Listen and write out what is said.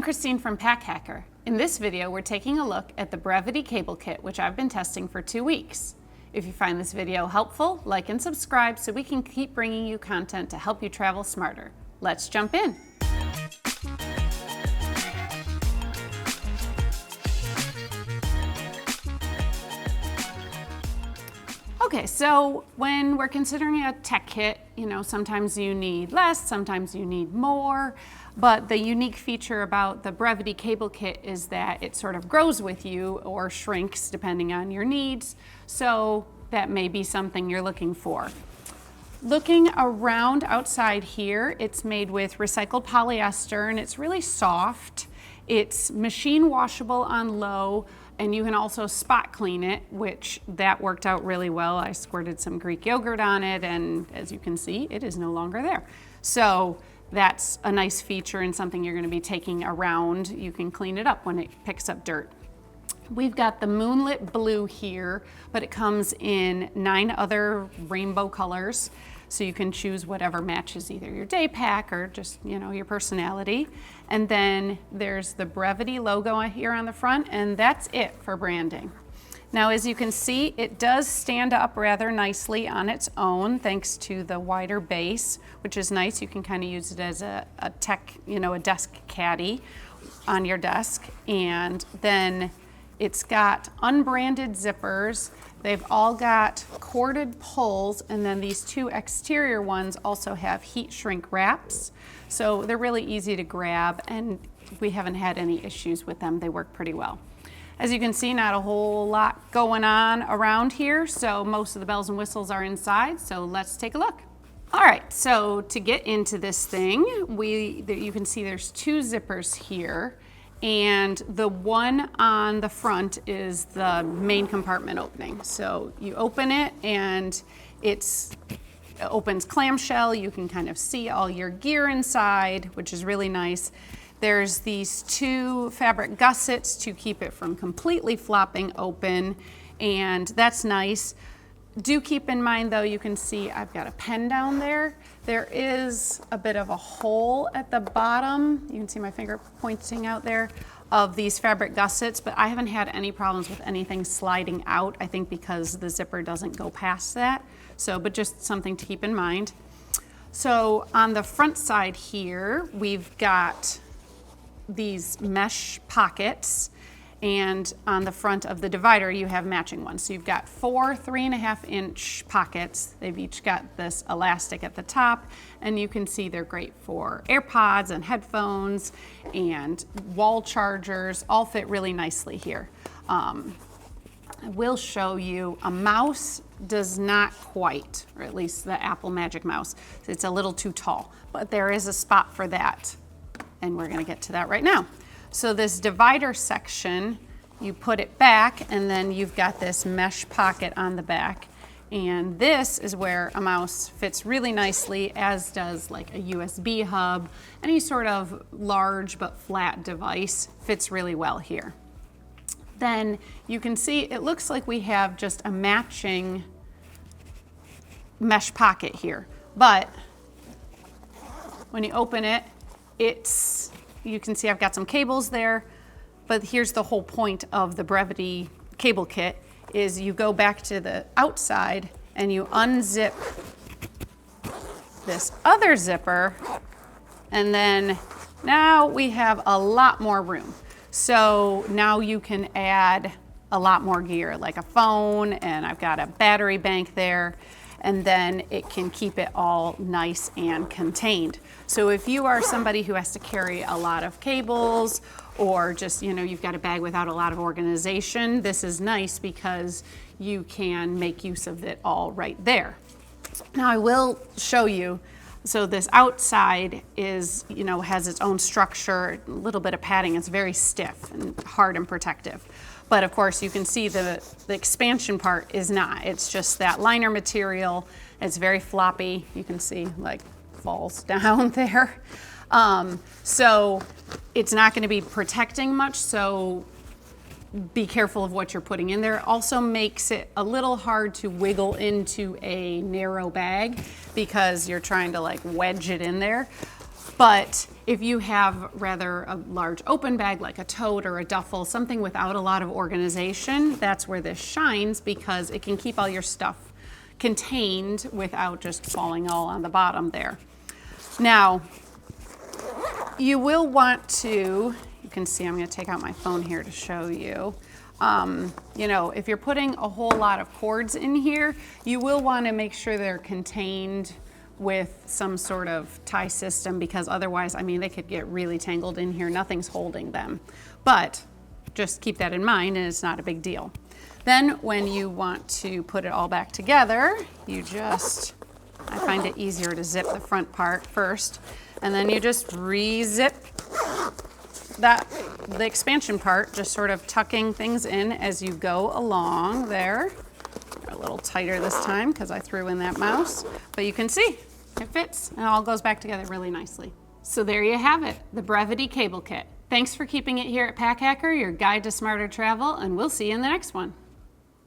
I'm Christine from Pack Hacker. In this video, we're taking a look at the Brevite Cable Kit, which I've been testing for 2 weeks. If you find this video helpful, like and subscribe so we can keep bringing you content to help you travel smarter. Let's jump in. Okay, so when we're considering a tech kit, sometimes you need less, sometimes you need more, but the unique feature about the Brevite Cable Kit is that it sort of grows with you or shrinks depending on your needs, so that may be something you're looking for. Looking around outside here, it's made with recycled polyester and it's really soft. It's machine washable on low, and you can also spot clean it, which that worked out really well. I squirted some Greek yogurt on it, and as you can see, it is no longer there. So that's a nice feature and something you're gonna be taking around. You can clean it up when it picks up dirt. We've got the moonlit blue here, but it comes in 9 other rainbow colors. So you can choose whatever matches either your day pack or just, your personality. And then there's the Brevite logo here on the front, and that's it for branding. Now, as you can see, it does stand up rather nicely on its own thanks to the wider base, which is nice. You can kind of use it as a tech, a desk caddy on your desk. And then it's got unbranded zippers. They've all got corded pulls, and then these 2 exterior ones also have heat shrink wraps. So they're really easy to grab, and we haven't had any issues with them. They work pretty well. As you can see, not a whole lot going on around here, so most of the bells and whistles are inside, so let's take a look. All right, so to get into this thing, you can see there's 2 zippers here. And the one on the front is the main compartment opening. So you open it and it opens clamshell. You can kind of see all your gear inside, which is really nice. There's these 2 fabric gussets to keep it from completely flopping open, and that's nice. Do keep in mind though, you can see I've got a pen down there. There is a bit of a hole at the bottom. You can see my finger pointing out there of these fabric gussets, but I haven't had any problems with anything sliding out, I think because the zipper doesn't go past that. But just something to keep in mind. So on the front side here, we've got these mesh pockets, and on the front of the divider you have matching ones. So you've got 4 3.5-inch pockets. They've each got this elastic at the top, and you can see they're great for AirPods and headphones and wall chargers, all fit really nicely here. I will show you, a mouse does not quite, or at least the Apple Magic Mouse. It's a little too tall, but there is a spot for that, and we're gonna get to that right now. So this divider section, you put it back, and then you've got this mesh pocket on the back. And this is where a mouse fits really nicely, as does like a USB hub. Any sort of large but flat device fits really well here. Then you can see it looks like we have just a matching mesh pocket here. But when you open it, you can see I've got some cables there, but here's the whole point of the Brevite Cable Kit is you go back to the outside and you unzip this other zipper, and then now we have a lot more room. So now you can add a lot more gear, like a phone, and I've got a battery bank there, and then it can keep it all nice and contained. So if you are somebody who has to carry a lot of cables, or just, you've got a bag without a lot of organization, this is nice because you can make use of it all right there. Now I will show you, so this outside is, has its own structure, a little bit of padding. It's very stiff and hard and protective. But of course you can see the expansion part is not. It's just that liner material. It's very floppy. You can see like falls down there. So it's not going to be protecting much, so be careful of what you're putting in there. It also makes it a little hard to wiggle into a narrow bag because you're trying to like wedge it in there. But if you have rather a large open bag like a tote or a duffel, something without a lot of organization, that's where this shines because it can keep all your stuff contained without just falling all on the bottom there. Now, you will want to, you can see I'm going to take out my phone here to show you. You know, if you're putting a whole lot of cords in here, you will want to make sure they're contained with some sort of tie system because otherwise, I mean, they could get really tangled in here. Nothing's holding them. But just keep that in mind and it's not a big deal. Then when you want to put it all back together, you just, I find it easier to zip the front part first, and then you just re-zip the expansion part, just sort of tucking things in as you go along there. A little tighter this time because I threw in that mouse, but you can see it fits and it all goes back together really nicely. So there you have it, the Brevite Cable Kit. Thanks for keeping it here at Pack Hacker, your guide to smarter travel, and we'll see you in the next one.